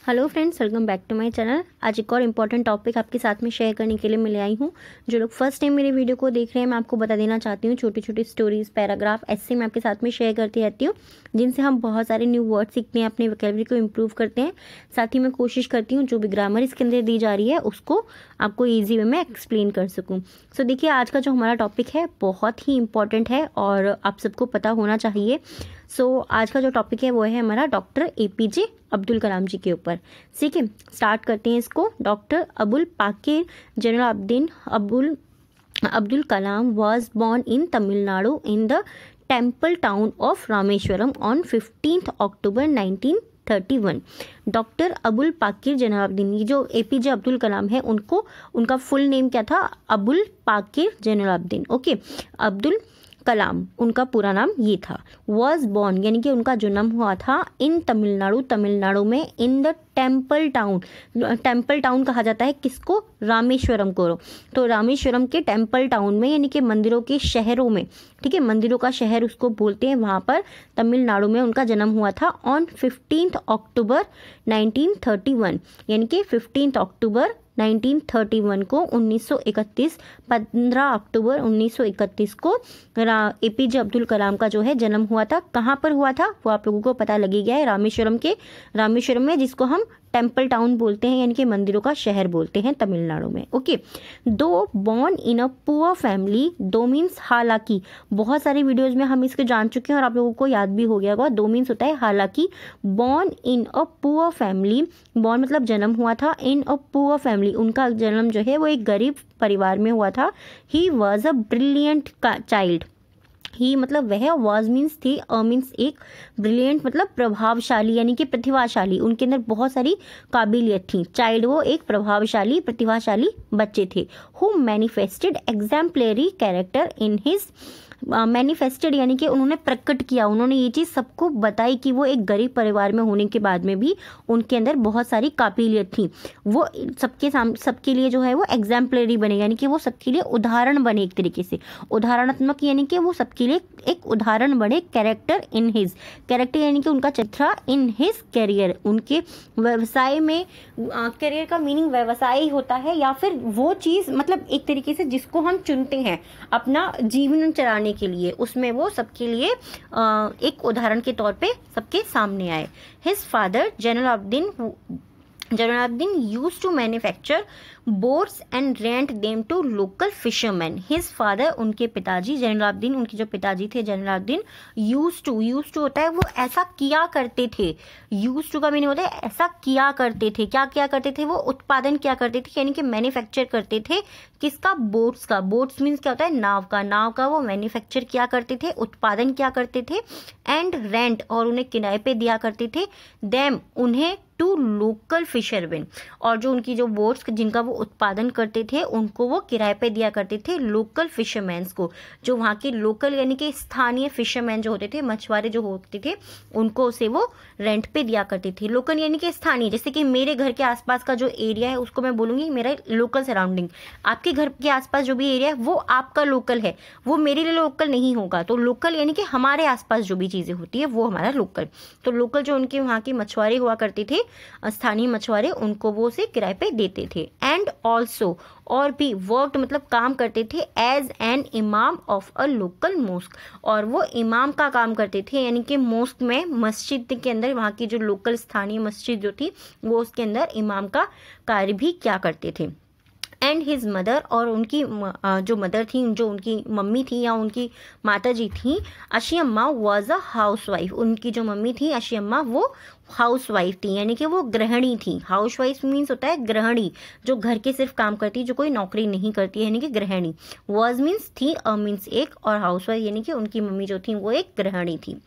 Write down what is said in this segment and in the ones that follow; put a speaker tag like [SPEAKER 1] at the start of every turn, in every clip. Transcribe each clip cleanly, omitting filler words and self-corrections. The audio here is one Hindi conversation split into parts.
[SPEAKER 1] Hello friends, welcome back to my channel. आज एक और इम्पॉर्टेंट टॉपिक आपके साथ में शेयर करने के लिए मैं ले आई हूँ। जो लोग फर्स्ट टाइम मेरे वीडियो को देख रहे हैं, मैं आपको बता देना चाहती हूँ, छोटी छोटी स्टोरीज, पैराग्राफ ऐसे मैं आपके साथ में शेयर करती रहती हूँ, जिनसे हम बहुत सारे न्यू वर्ड सीखते हैं, अपने वोकैबुलरी को इम्प्रूव करते हैं। साथ ही मैं कोशिश करती हूँ जो भी ग्रामर इसके अंदर दी जा रही है उसको आपको ईजी वे में एक्सप्लेन कर सकूँ। सो देखिए, आज का जो हमारा टॉपिक है बहुत ही इंपॉर्टेंट है और आप सबको पता होना चाहिए। सो आज का जो टॉपिक है वो है हमारा डॉक्टर APJ अब्दुल कलाम जी के ऊपर। ठीक है, स्टार्ट करते हैं इसको। Doctor Abul Pakir Jainulabdeen Abdul Kalam was born in Tamil Nadu in the temple town of Rameshwaram on 15th October 1931। Doctor Abul Pakir Jainulabdeen, ये जो APJ अब्दुल कलाम है, उनका फुल नेम क्या था? अबुल पाकिर जैनुलाब्दीन। ओके, अब्दुल कलाम उनका पूरा नाम ये था। वॉज बॉर्न यानी कि उनका जन्म हुआ था इन तमिलनाडु में, इन द टेम्पल टाउन कहा जाता है किसको? रामेश्वरम को। तो रामेश्वरम के टेम्पल टाउन में यानी कि मंदिरों के शहरों में, ठीक है, मंदिरों का शहर उसको बोलते हैं, वहाँ पर तमिलनाडु में उनका जन्म हुआ था ऑन 15 अक्टूबर 1931 यानी कि 15 अक्टूबर 1931 को 15 अक्टूबर 1931 को APJ अब्दुल कलाम का जो है जन्म हुआ था। कहाँ पर हुआ था वो आप लोगों को पता लगी गया है, रामेश्वरम में, जिसको हम टेम्पल टाउन बोलते हैं यानी कि मंदिरों का शहर बोलते हैं तमिलनाडु में। ओके, दो born in a poor family, दो मीन्स हालांकि, बहुत सारे वीडियोज में हम इसको जान चुके हैं और आप लोगों को याद भी हो गया होगा। दो मीन्स होता है हालांकि। Born in a poor family, born मतलब जन्म हुआ था, इन अ पुअर फैमिली उनका जन्म जो है वो एक गरीब परिवार में हुआ था। He was a brilliant child. He मतलब वह, वॉज मीन्स थी, मीन्स एक, ब्रिलियंट मतलब प्रभावशाली यानी कि प्रतिभाशाली, उनके अंदर बहुत सारी काबिलियत थी। चाइल्ड वो एक प्रभावशाली प्रतिभाशाली बच्चे थे। Who manifested exemplary character in his, manifested यानी कि उन्होंने प्रकट किया, उन्होंने ये चीज़ सबको बताई कि वो एक गरीब परिवार में होने के बाद में भी उनके अंदर बहुत सारी काबिलियत थी। वो सबके लिए जो है वो एग्जाम्पलरी बने यानी कि वो सबके लिए उदाहरण बने, एक तरीके से उदाहरणात्मक यानी कि वो सबके लिए एक उदाहरण बने। कैरेक्टर इन हिज, कैरेक्टर यानी कि उनका चरित्र, इन हिज कैरियर, उनके व्यवसाय में, कैरियर का मीनिंग व्यवसाय ही होता है या फिर वो चीज़ मतलब एक तरीके से जिसको हम चुनते हैं अपना जीवन चलाने के लिए, उसमें वो सबके लिए एक उदाहरण के तौर पे सबके सामने आए। His father Jainulabdeen used to manufacture boats and rent them to local fishermen। His father, उनके पिताजी जैनुलाब्दीन, उनके जो पिताजी थे जैनुलाब्दीन, used to होता है वो ऐसा किया करते थे। used to का मीनिंग होता है ऐसा किया करते थे। क्या किया करते थे? वो उत्पादन किया करते थे यानी कि मैन्युफैक्चर करते थे। किसका? बोट्स का। बोट्स मीन्स क्या होता है? नाव का वो मैन्युफैक्चर किया करते थे, उत्पादन किया करते थे। एंड रेंट, और उन्हें किराए पे दिया करते थे। देम, उन्हें, टू लोकल फिशरमैन, और जो उनकी जो बोट्स जिनका वो उत्पादन करते थे उनको वो किराए पे दिया करते थे लोकल फिशरमैन्स को। जो वहाँ के लोकल यानी कि स्थानीय फिशरमैन जो होते थे, मछुआरे जो होते थे, उनको उसे वो रेंट पे दिया करते थे। लोकल यानी कि स्थानीय, जैसे कि मेरे घर के आसपास का जो एरिया है उसको मैं बोलूँगी मेरा लोकल सराउंडिंग। आपके घर के आसपास जो भी एरिया है वो आपका लोकल है, वो मेरे लिए लोकल नहीं होगा। तो लोकल यानी कि हमारे आसपास जो भी चीज़ें होती है वो हमारा लोकल। तो लोकल जो उनके वहाँ के मछुआरे हुआ करते थे, स्थानीय मछुआरे, उनको वो उसे किराए पे देते थे। एंड ऑल्सो, और भी, वर्क मतलब काम करते थे, एज एन इमाम ऑफ अ लोकल मोस्क, और वो इमाम का काम करते थे यानी कि मोस्क में, मस्जिद के अंदर, वहाँ की जो लोकल स्थानीय मस्जिद जो थी वो उसके अंदर इमाम का कार्य भी क्या करते थे। एंड हिज मदर, और उनकी जो मदर थी, जो उनकी मम्मी थी या उनकी माता जी थी, अशियम्मा वॉज अ हाउस वाइफ। उनकी जो मम्मी थी अशियम्मा, वो हाउस वाइफ थी यानी कि वो गृहिणी थी। हाउस वाइफ मीन्स होता है गृहिणी, जो घर के सिर्फ काम करती है, जो कोई नौकरी नहीं करती है यानी कि गृहिणी। वॉज मीन्स थी, मीन्स एक, और हाउस वाइफ यानी कि उनकी मम्मी जो थी वो एक गृहिणी थी।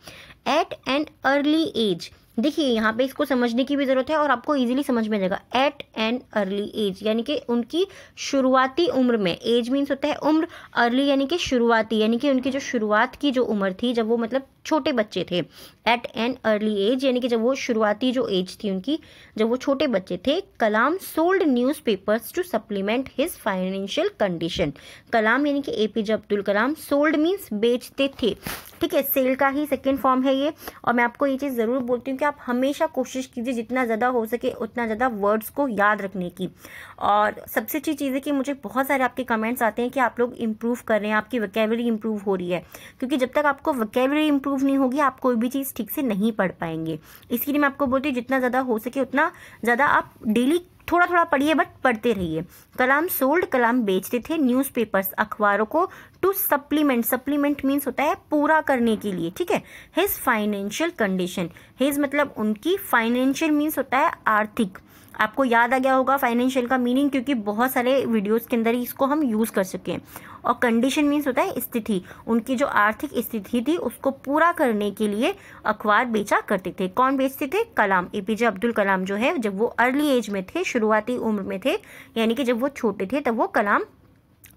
[SPEAKER 1] एट एन अर्ली एज, देखिए यहाँ पे इसको समझने की भी जरूरत है और आपको इजीली समझ में आएगा। एट एन अर्ली एज यानी कि उनकी शुरुआती उम्र में, एज मीन्स होता है उम्र, अर्ली यानी कि शुरुआती, यानी कि उनकी जो शुरुआत की जो उम्र थी, जब वो मतलब छोटे बच्चे थे। एट एन अर्ली एज यानी कि जब वो शुरुआती जो एज थी उनकी, जब वो छोटे बच्चे थे। Kalam sold newspapers to supplement his financial condition. Kalam यानी कि APJ Abdul Kalam, sold means बेचते थे। ठीक है, सेल का ही सेकेंड फॉर्म है ये। और मैं आपको ये चीज़ ज़रूर बोलती हूँ कि आप हमेशा कोशिश कीजिए जितना ज़्यादा हो सके उतना ज़्यादा वर्ड्स को याद रखने की। और सबसे अच्छी चीज़ है कि मुझे बहुत सारे आपके कमेंट्स आते हैं कि आप लोग इम्प्रूव कर रहे हैं, आपकी वोकैबुलरी इम्प्रूव हो रही है, क्योंकि जब तक आपको वोकैबुलरी इम्प्रूव नहीं होगी आप कोई भी चीज़ ठीक से नहीं पढ़ पाएंगे। इसके लिए मैं आपको बोलती हूँ जितना ज़्यादा हो सके उतना ज़्यादा आप डेली थोड़ा थोड़ा पढ़िए, बट पढ़ते रहिए। कलाम सोल्ड, कलाम बेचते थे न्यूज़पेपर्स, अखबारों को, टू सप्लीमेंट, सप्लीमेंट मीन्स होता है पूरा करने के लिए, ठीक है। हिज फाइनेंशियल कंडीशन, हिज मतलब उनकी, फाइनेंशियल मीन्स होता है आर्थिक। आपको याद आ गया होगा फाइनेंशियल का मीनिंग, क्योंकि बहुत सारे वीडियोस के अंदर ही इसको हम यूज़ कर सकें। और कंडीशन मीन्स होता है स्थिति, उनकी जो आर्थिक स्थिति थी उसको पूरा करने के लिए अखबार बेचा करते थे। कौन बेचते थे? कलाम, एपीजे अब्दुल कलाम जो है, जब वो अर्ली एज में थे, शुरुआती उम्र में थे, यानी कि जब वो छोटे थे तब वो कलाम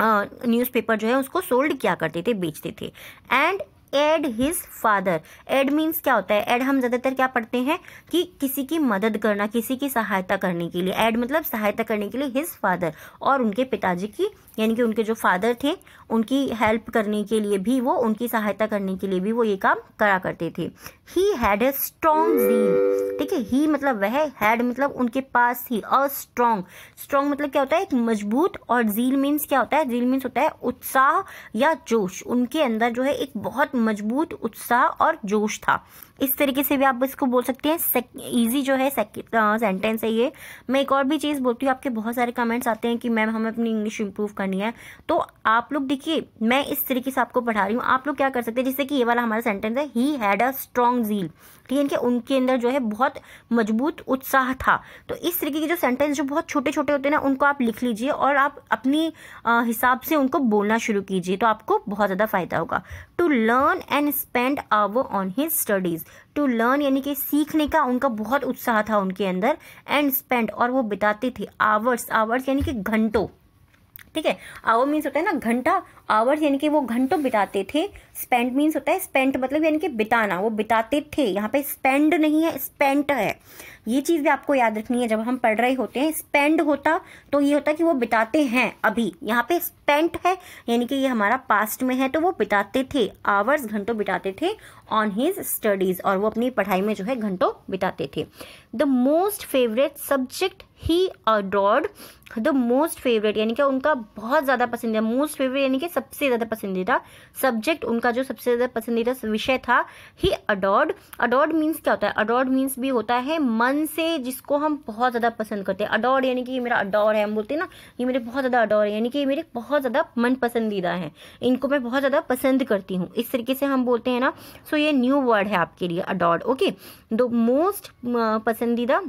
[SPEAKER 1] न्यूज़पेपर जो है उसको सोल्ड किया करते थे, बेचते थे। And aid his father, aid means क्या होता है? एड हम ज़्यादातर क्या पढ़ते हैं कि किसी की मदद करना, किसी की सहायता करने के लिए। एड मतलब सहायता करने के लिए हिज फादर, और उनके पिताजी की, यानी कि उनके जो फादर थे उनकी हेल्प करने के लिए भी, वो उनकी सहायता करने के लिए भी वो ये काम करा करते थे। ही हैड ए स्ट्रॉन्ग जील, ठीक है, ही मतलब वह, हैड मतलब उनके पास ही, अ स्ट्रॉन्ग, स्ट्रॉन्ग मतलब क्या होता है? एक मजबूत, और जील मीन्स क्या होता है? जील मीन्स होता है उत्साह या जोश। उनके अंदर जो है एक बहुत मजबूत उत्साह और जोश था। इस तरीके से भी आप इसको बोल सकते हैं। इजी जो है सेंटेंस है ये। मैं एक और भी चीज़ बोलती हूँ, आपके बहुत सारे कमेंट्स आते हैं कि मैम हमें अपनी इंग्लिश इंप्रूव करनी है, तो आप लोग देखिए मैं इस तरीके से आपको पढ़ा रही हूँ, आप लोग क्या कर सकते हैं, जैसे कि ये वाला हमारा सेंटेंस है, ही हैड अ स्ट्रॉन्ग जील, ठीक है, कि उनके अंदर जो है बहुत मजबूत उत्साह था। तो इस तरीके के जो सेंटेंस जो बहुत छोटे छोटे होते हैं ना, उनको आप लिख लीजिए और आप अपनी हिसाब से उनको बोलना शुरू कीजिए, तो आपको बहुत ज़्यादा फायदा होगा। To learn and spend hour on his studies, to learn यानी कि सीखने का उनका बहुत उत्साह था उनके अंदर, एंड स्पेंड और वो बिताते थे, आवर्स, आवर्स यानी कि घंटों, ठीक है, आवर मीन्स होता है ना घंटा, आवर्स यानी कि वो घंटों बिताते थे। स्पेंड मीन्स होता है, स्पेंट मतलब यानी कि बिताना, वो बिताते थे, यहाँ पे स्पेंड नहीं है, स्पेंट है। ये चीज़ भी आपको याद रखनी है जब हम पढ़ रहे होते हैं। स्पेंड होता तो ये होता कि वो बिताते हैं अभी, यहाँ पे स्पेंट है यानी कि ये हमारा पास्ट में है, तो वो बिताते थे, आवर्स घंटों बिताते थे, ऑन हिज स्टडीज़, और वो अपनी पढ़ाई में जो है घंटों बिताते थे। The most favourite subject he adored, the most favourite यानी कि उनका बहुत ज़्यादा पसंदीदा, मोस्ट फेवरेट यानी कि सबसे ज़्यादा पसंदीदा सब्जेक्ट, उनका जो सबसे ज़्यादा पसंदीदा विषय था, ही अडोर्ड। अडोर्ड मीन्स क्या होता है? अडोर्ड मीन्स भी होता है मन से जिसको हम बहुत ज़्यादा पसंद करते हैं। अडोर्ड यानी कि ये मेरा अडोर है, हम बोलते हैं ना ये मेरे बहुत ज़्यादा अडोर है, यानी कि ये मेरे बहुत ज़्यादा मन पसंदीदा है, इनको मैं बहुत ज़्यादा पसंद करती हूँ, इस तरीके से हम बोलते हैं ना। सो ये न्यू वर्ड है आपके लिए, अडोर्ड, ओके। द मोस्ट पसंदीदा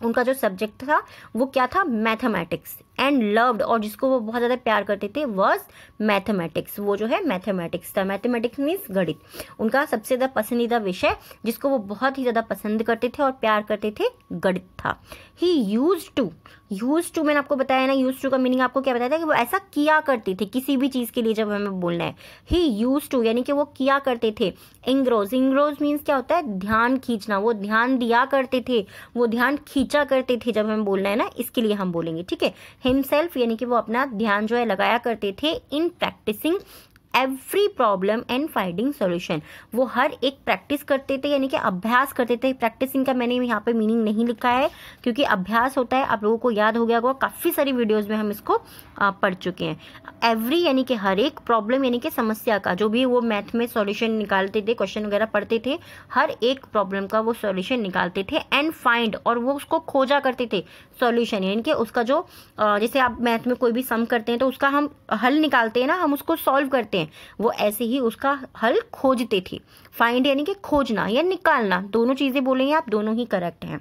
[SPEAKER 1] उनका जो सब्जेक्ट था वो क्या था? मैथमेटिक्स। एंड लव्ड, और जिसको वो बहुत ज़्यादा प्यार करते थे, वॉज मैथमेटिक्स, वो जो है मैथमेटिक्स था। मैथमेटिक्स मीन्स गणित। उनका सबसे ज़्यादा पसंदीदा विषय जिसको वो बहुत ही ज़्यादा पसंद करते थे और प्यार करते थे, गणित था। ही यूज्ड टू मैंने आपको बताया ना, यूज्ड टू का मीनिंग आपको क्या बताया था कि वो ऐसा किया करते थे किसी भी चीज़ के लिए जब हमें बोलना है। ही यूज्ड टू यानी कि वो किया करते थे। इंग्रोज, इंग्रोज मीन्स क्या होता है? ध्यान खींचना, वो ध्यान दिया करते थे, वो ध्यान खींचा करते थे जब हमें बोलना है ना, इसके लिए हम बोलेंगे, ठीक है। हिमसेल्फ यानी कि वो अपना ध्यान जो है लगाया करते थे, in practising every problem and finding solution, वो हर एक प्रैक्टिस करते थे यानी कि अभ्यास करते थे। प्रैक्टिसिंग का मैंने यहाँ पे मीनिंग नहीं लिखा है क्योंकि अभ्यास होता है, आप लोगों को याद हो गया होगा, काफ़ी सारी वीडियोस में हम इसको पढ़ चुके हैं। एवरी यानी कि हर एक, प्रॉब्लम यानी कि समस्या का, जो भी वो मैथ में सॉल्यूशन निकालते थे, क्वेश्चन वगैरह पढ़ते थे, हर एक प्रॉब्लम का वो सॉल्यूशन निकालते थे। एंड फाइंड, और वो उसको खोजा करते थे, सॉल्यूशन यानी कि उसका जो जैसे आप मैथ में कोई भी सम करते हैं तो उसका हम हल निकालते हैं ना, हम उसको सॉल्व करते हैं, वो ऐसे ही उसका हल खोजते थे। फाइंड यानी कि खोजना या निकालना, दोनों चीज़ें बोलेंगे आप, दोनों ही करेक्ट हैं,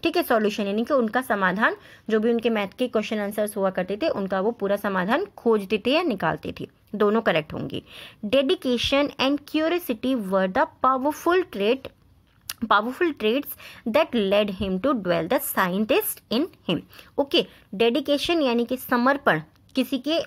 [SPEAKER 1] ठीक है। सॉल्यूशन यानी कि उनका समाधान, जो भी उनके मैथ के क्वेश्चन आंसर्स हुआ करते थे उनका वो पूरा समाधान खोजते थे या निकालते थे, दोनों करेक्ट होंगे। Dedication and curiosity were the powerful traits that led him to dwell the scientist in him, okay। Dedication यानी कि समर्पण, किसी के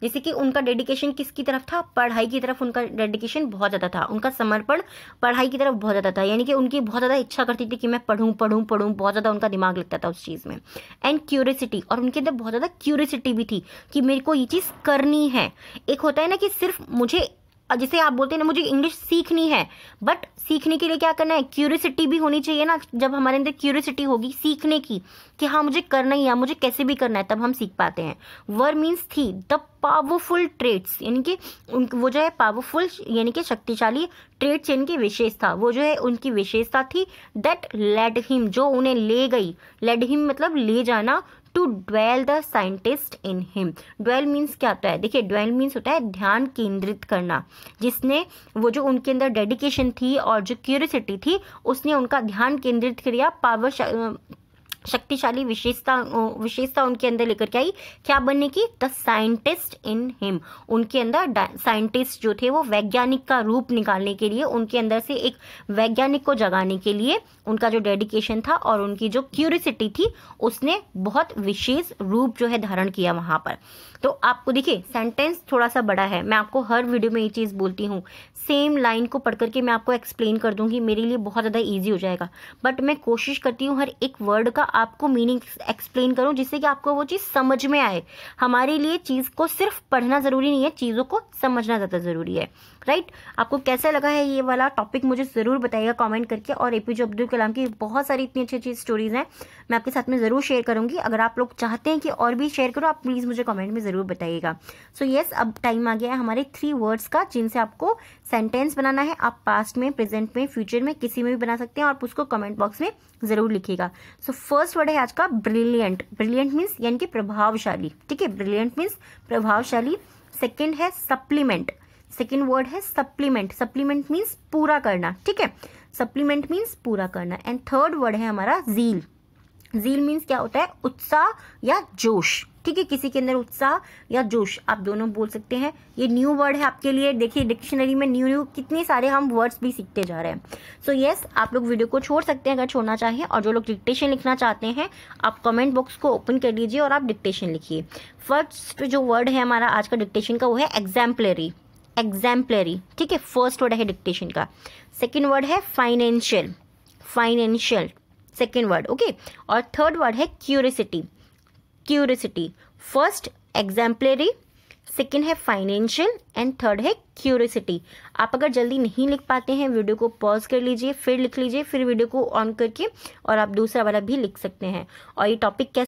[SPEAKER 1] जैसे कि उनका डेडिकेशन किसकी तरफ था? पढ़ाई की तरफ उनका डेडिकेशन बहुत ज़्यादा था, उनका समर्पण पढ़ाई की तरफ बहुत ज़्यादा था, यानी कि उनकी बहुत ज़्यादा इच्छा करती थी कि मैं पढ़ूं, बहुत ज़्यादा उनका दिमाग लगता था उस चीज़ में। एंड क्यूरियोसिटी, और उनके अंदर बहुत ज़्यादा क्यूरियोसिटी भी थी कि मेरे को ये चीज़ करनी है। एक होता है ना कि सिर्फ मुझे जैसे आप बोलते हैं ना मुझे इंग्लिश सीखनी है, बट सीखने के लिए क्या करना है, क्यूरियोसिटी भी होनी चाहिए ना। जब हमारे अंदर क्यूरियोसिटी होगी सीखने की कि हाँ मुझे करना ही है, मुझे कैसे भी करना है, तब हम सीख पाते हैं। वर मीन्स थी द पावरफुल ट्रेट्स, यानी कि वो जो है पावरफुल यानी कि शक्तिशाली ट्रेट्स, यानी कि विशेषता, वो जो है उनकी विशेषता थी। दैट लेड हिम, जो उन्हें ले गई, लेड हिम मतलब ले जाना, to dwell the scientist in him. Dwell means क्या होता है, देखिए ड्वेल मीन्स होता है ध्यान केंद्रित करना, जिसने वो जो उनके अंदर डेडिकेशन थी और जो क्यूरियोसिटी थी उसने उनका ध्यान केंद्रित किया, पावर शक्तिशाली विशेषता उनके अंदर लेकर के आई, क्या बनने की, द साइंटिस्ट इन हिम। उनके अंदर साइंटिस्ट जो थे वो वैज्ञानिक का रूप निकालने के लिए, उनके अंदर से एक वैज्ञानिक को जगाने के लिए उनका जो डेडिकेशन था और उनकी जो क्यूरियोसिटी थी उसने बहुत विशेष रूप जो है धारण किया वहां पर। तो आपको देखिए सेंटेंस थोड़ा सा बड़ा है, मैं आपको हर वीडियो में ये चीज़ बोलती हूँ, सेम लाइन को पढ़ करके मैं आपको एक्सप्लेन कर दूंगी, मेरे लिए बहुत ज़्यादा इजी हो जाएगा, बट मैं कोशिश करती हूँ हर एक वर्ड का आपको मीनिंग एक्सप्लेन करूँ जिससे कि आपको वो चीज़ समझ में आए। हमारे लिए चीज़ को सिर्फ पढ़ना ज़रूरी नहीं है, चीज़ों को समझना ज़्यादा ज़रूरी है, राइट। आपको कैसा लगा है ये वाला टॉपिक मुझे ज़रूर बताइएगा कमेंट करके। और एपीजे अब्दुल कलाम की बहुत सारी इतनी अच्छी अच्छी स्टोरीज़ हैं, मैं आपके साथ में ज़रूर शेयर करूँगी। अगर आप लोग चाहते हैं कि और भी शेयर करो, आप प्लीज़ मुझे कमेंट में ज़रूर बताइएगा। सो येस, अब टाइम आ गया है हमारे 3 वर्ड्स का जिनसे आपको सेंटेंस बनाना है। आप पास्ट में, प्रेजेंट में, फ्यूचर में किसी में भी बना सकते हैं और उसको कमेंट बॉक्स में ज़रूर लिखिएगा। सो फर्स्ट वर्ड है आज का ब्रिलियंट। ब्रिलियंट मीन्स यानी कि प्रभावशाली, ठीक है, ब्रिलियंट मीन्स प्रभावशाली। सेकेंड है सप्लीमेंट, सेकेंड वर्ड है सप्लीमेंट। सप्लीमेंट मीन्स पूरा करना, ठीक है, सप्लीमेंट मीन्स पूरा करना। एंड थर्ड वर्ड है हमारा ज़ील। ज़ील मीन्स क्या होता है, उत्साह या जोश, ठीक है, किसी के अंदर उत्साह या जोश, आप दोनों बोल सकते हैं। ये न्यू वर्ड है आपके लिए, देखिए डिक्शनरी में न्यू कितने सारे हम वर्ड्स भी सीखते जा रहे हैं। सो येस, आप लोग वीडियो को छोड़ सकते हैं अगर छोड़ना चाहें, और जो लोग डिक्टेशन लिखना चाहते हैं आप कमेंट बॉक्स को ओपन कर लीजिए और आप डिक्टेशन लिखिए। फर्स्ट जो वर्ड है हमारा आज का डिक्टेशन का वो है एग्जाम्पलरी, एग्जाम्पलरी, ठीक है, फर्स्ट वर्ड है डिक्टेशन का। सेकेंड वर्ड है financial, financial second word, okay. और थर्ड वर्ड है curiosity, curiosity. First exemplary, second है फाइनेंशियल एंड थर्ड है क्यूरियोसिटी। आप अगर जल्दी नहीं लिख पाते हैं वीडियो को पॉज कर लीजिए, फिर लिख लीजिए, फिर वीडियो को ऑन करके और आप दूसरा वाला भी लिख सकते हैं। और ये टॉपिक